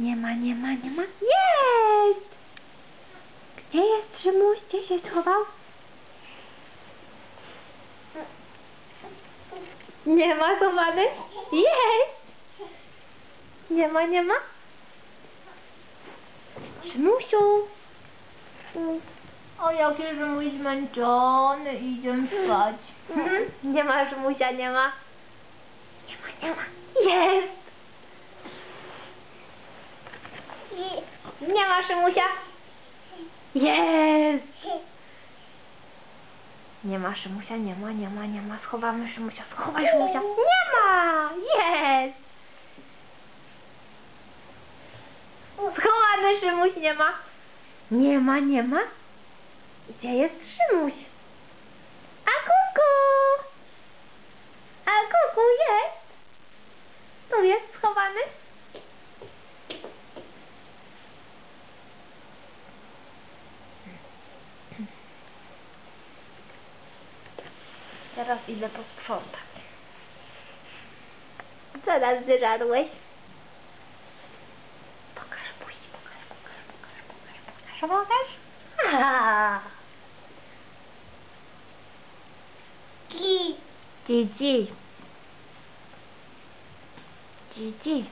Nie ma, nie ma, nie ma. Jest! Gdzie jest Szymuś? Gdzie się schował? Nie ma schowany? Jest! Nie ma, nie ma? Szymusiu! O, jaki Szymuś zmęczony, idzie spać. Nie ma Szymusia, nie ma. Nie ma, nie ma. Jest! Nie ma Szymusia. Jest! Nie ma Szymusia, nie ma, nie ma, nie ma. Schowamy Szymusia, schowaj Szymusia. Nie ma! Jest! Schowany Szymuś, nie ma. Nie ma, nie ma. Gdzie jest Szymuś? A kuku! A kuku jest? Tu jest schowany? Teraz idę posprzątać. Co nas wyżarłeś? Pokaż buzi, pokaż. Gigi. Gigi.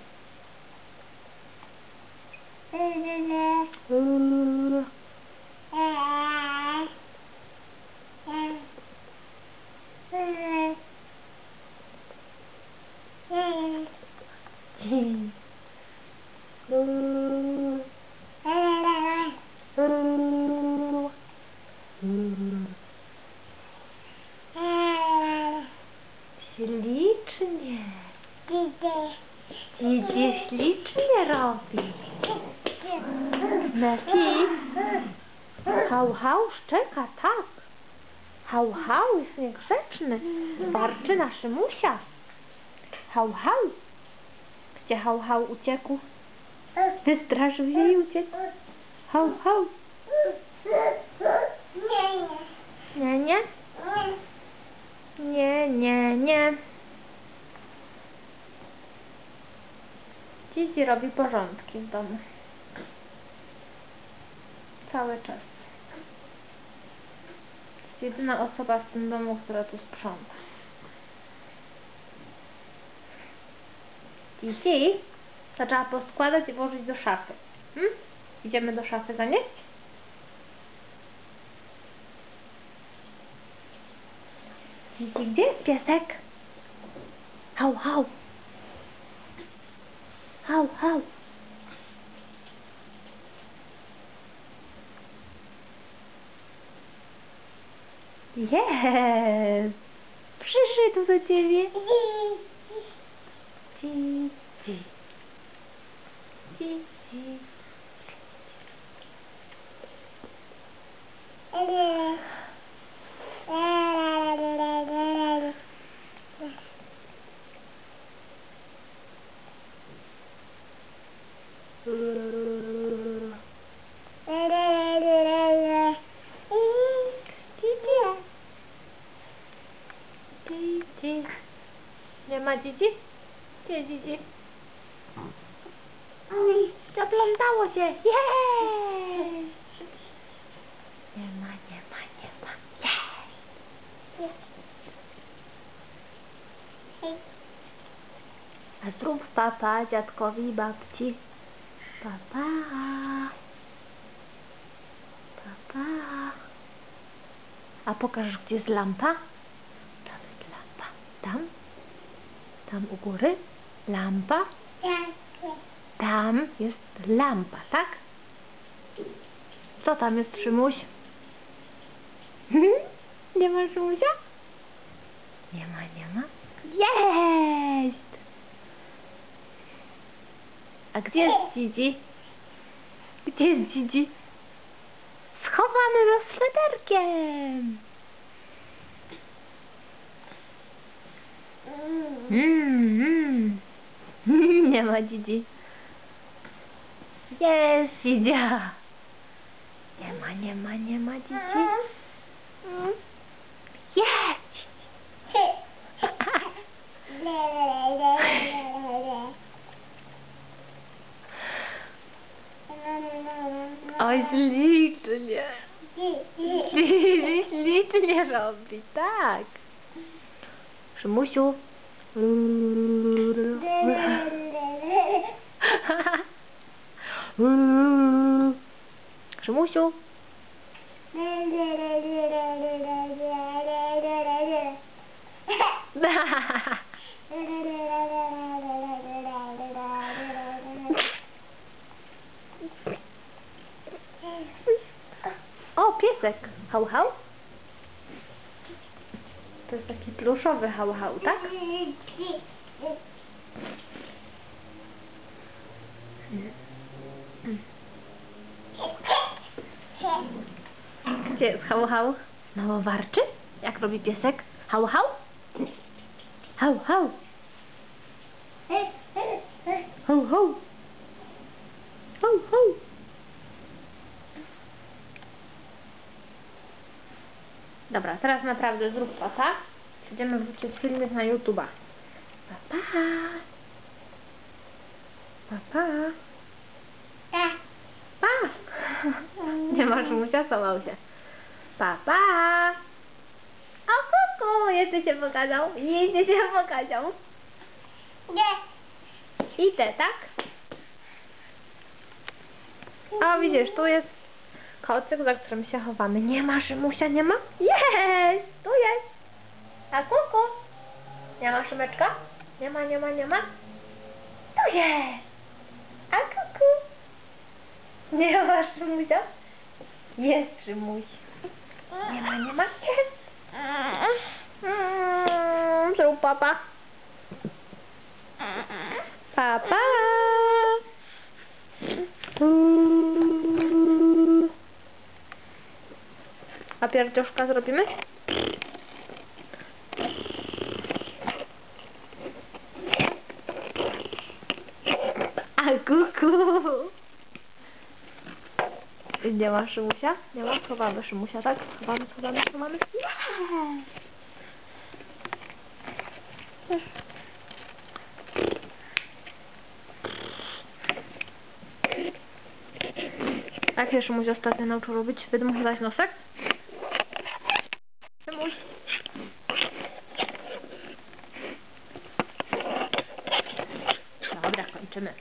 Ślicznie. Gigi ślicznie robi. Mefi. Hał, hał szczeka, tak. Hał, hał jest niegrzeczny. Warczy na Szymusia. Hał, hał. Gdzie hał, hał uciekł? Wystraszył się i uciekł. Hał, hał. Nie, nie? Nie, nie, nie. Gigi robi porządki w domu. Cały czas. Jest jedyna osoba w tym domu, która tu sprząta. Gigi zaczęła poskładać i włożyć do szafy. Idziemy do szafy zanieść? Gigi, gdzie jest piesek? Hał, hał. Hał, hał. Jest! Przyszedł do ciebie. Gigi. Gigi. Gigi. Nie ma Gigi? Gdzie Gigi? Zaplątało się. Jej! Nie ma, nie ma, nie ma. Jej! A zrób papa dziadkowi i babci. Papa. Papa. A pokaż, gdzie jest lampa? Tam jest lampa. Tam? Tam u góry? Lampa? Tam jest lampa, tak? Co tam jest, Szymuś? Nie ma Szymusia? Nie ma, nie ma? Jest! A gdzie jest Gigi? Gdzie jest Gigi? Schowany za sweterkiem! Nie ma Gigi. Jest Gigia. Nie ma, nie ma, nie ma Gigi. Jest! Oj, ślicznie. Ślicznie robi, tak. Szymusiu. Szymusiu. O, piesek. Hał, hał? To jest taki pluszowy hał, hał, tak? Gdzie jest hał, hał? No, warczy? Jak robi piesek? Hał, hał? Hał, hał. Hał, hał. Hał, hał. Dobra, teraz naprawdę zrób to, tak? Będziemy wrzucić filmik na YouTube'a. Pa, pa. Pa, pa. Pa. Nie masz musia, schował się. Pa, pa. O, kuku, jeszcze się pokazał. Jeszcze się pokazał. Idę, tak? O, widzisz, tu jest kocyk, za którym się chowamy. Nie ma Szymusia, nie ma? Jest! Tu jest! A kuku? Nie ma Szymeczka? Nie ma, nie ma, nie ma? Tu jest! A kuku? Nie ma Szymusia? Jest Szymuś. Nie ma, nie ma? Jest! Zrób papa. Papa. A pierdziuszka zrobimy? A kuku! Nie ma Szymusia? Nie ma? Schowamy Szymusia, tak? Schowamy. Jak się Szymuś ostatnio nauczył robić? Wydmuchać nosek? Szymuś. Dobra, kończymy.